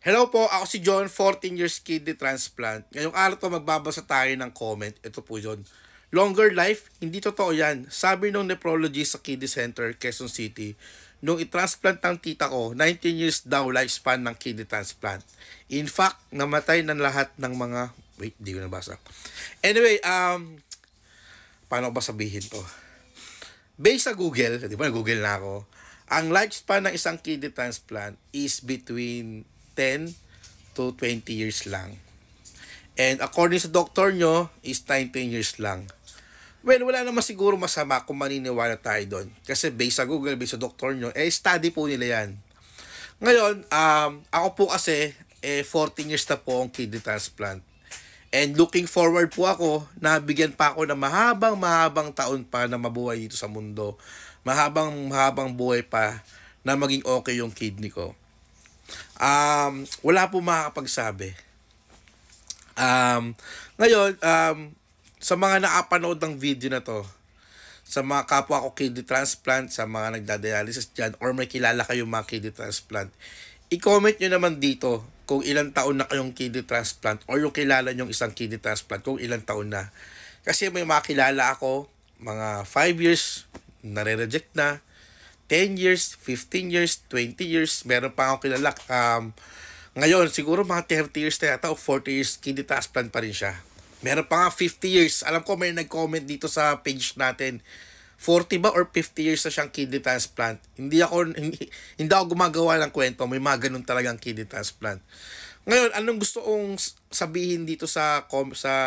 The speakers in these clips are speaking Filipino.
Hello po, ako si John, 14 years kidney transplant. Ngayong araw to magbabasa tayo ng comment. Ito po yun. Longer life? Hindi totoo yan. Sabi nung nephrologist sa Kidney Center, Quezon City, nung i-transplant ng tita ko, 19 years daw lifespan ng kidney transplant. In fact, namatay ng lahat ng mga... Wait, di ko nabasa. Anyway, paano ko ba sabihin to? Based sa Google, di ba Google na ako, ang lifespan ng isang kidney transplant is between 10 to 20 years lang. And according sa doktor nyo, is 19 years lang. Well, wala naman siguro masama kung maniniwala tayo doon. Kasi based sa Google, based sa doktor nyo, study po nila yan. Ngayon, ako po kasi, 14 years na po ang kidney transplant. And looking forward po ako, nabigyan pa ako ng mahabang taon pa na mabuhay dito sa mundo. Mahabang buhay pa na maging okay yung kidney ko. Wala po makakapagsabi. Ngayon, sa mga nakapanood ng video na to, sa mga kapwa ko kidney transplant, sa mga nagdadialysis dyan, or may kilala kayong mga kidney transplant, i-comment nyo naman dito kung ilang taon na kayong kidney transplant or yung kilala nyong isang kidney transplant kung ilang taon na. Kasi may mga kilala ako, mga 5 years, nare-reject na, 10 years, 15 years, 20 years, meron pa ako kilala. Ngayon, siguro mga 30 years na yata o 40 years, kidney transplant pa rin siya. Meron pa nga 50 years. Alam ko may nag-comment dito sa page natin. 40 ba or 50 years na siyang kidney transplant. Hindi ako gumagawa ng kwento. May mga ganun talagang kidney transplant. Ngayon, anong gusto kong sabihin dito sa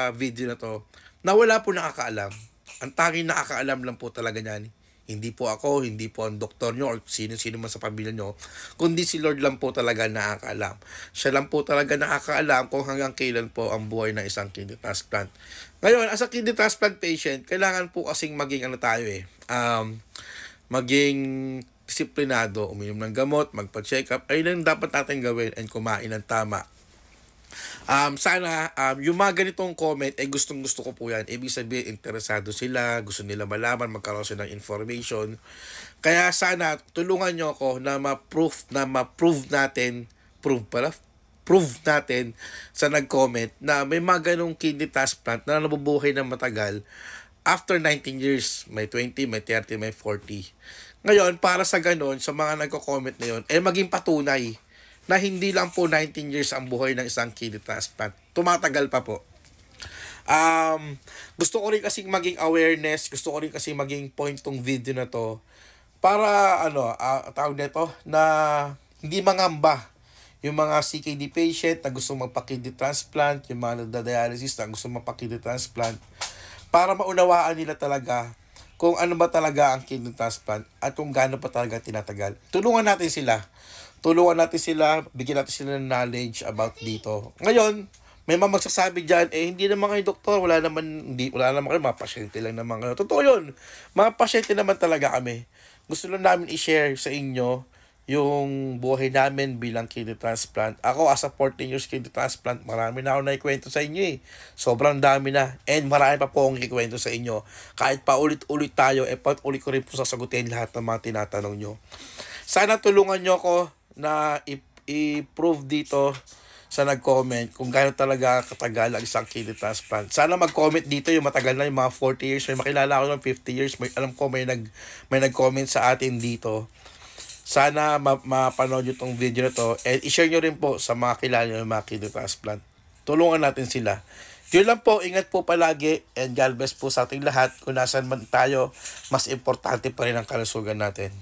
video na to? Na wala po nakakaalam. Ang tanging nakakaalam lang po talaga niyan. Hindi po ako, hindi po ang doktor nyo or sino-sino man sa pamilya nyo, kundi si Lord lang po talaga nakakaalam. Siya lang po talaga nakakaalam kung hanggang kailan po ang buhay ng isang kidney transplant. Ngayon, as a kidney transplant patient, kailangan po kasing maging maging disiplinado, uminom ng gamot, magpa-check up, ay lang dapat natin gawin and kumain ng tama. Sana yung mga ganitong comment ay gustong-gusto ko po yan. Ibig sabihin, interesado sila, gusto nila malaman, magkaroon sila ng information. Kaya sana tulungan nyo ako na ma-prove natin sa nag-comment na may mga ganong kidney transplant na nabubuhay ng matagal after 19 years. May 20, may 30, may 40. Ngayon, para sa ganon, sa mga nagko-comment na yun, maging patunay na hindi lang po 19 years ang buhay ng isang kidney transplant. Tumatagal pa po. Gusto ko rin kasing maging awareness, gusto ko rin kasing maging point tong video na to para tawag nito na hindi mangamba yung mga CKD patient na gusto magpa-kidney transplant, yung mga nagda-dialysis na gusto magpa-kidney transplant, para maunawaan nila talaga kung ano ba talaga ang kidney transplant at kung gaano pa talaga tinatagal. Tulungan natin sila, bigyan natin sila ng knowledge about dito. Ngayon, may mga magsasabi dyan, hindi naman kayo doktor, wala naman kayo, mga pasyente lang naman kayo. Totoo yun, mga pasyente naman talaga kami. Gusto lang namin i-share sa inyo yung buhay namin bilang kidney transplant. Ako, as a 14 years kidney transplant, marami na ako naikwento sa inyo eh. Sobrang dami na. And marami pa po akong ikwento sa inyo. Kahit pa ulit-ulit tayo, paulit ko rin po sasagutin lahat ng mga tinatanong nyo. Sana tulungan nyo ako na i-prove dito sa nag-comment kung gaano talaga katagal ang isang kidney transplant. Sana mag-comment dito yung matagal na, yung mga 40 years. May makilala ko ng 50 years. Alam ko may nag-comment sa atin dito. Sana mapanood nyo itong video na to and i-share nyo rin po sa mga kilala nyo ng mga kidney transplant. Tulungan natin sila. Yun lang po, ingat po palagi and God bless po sa ating lahat. Kung nasan man tayo, mas importante pa rin ang kalusugan natin.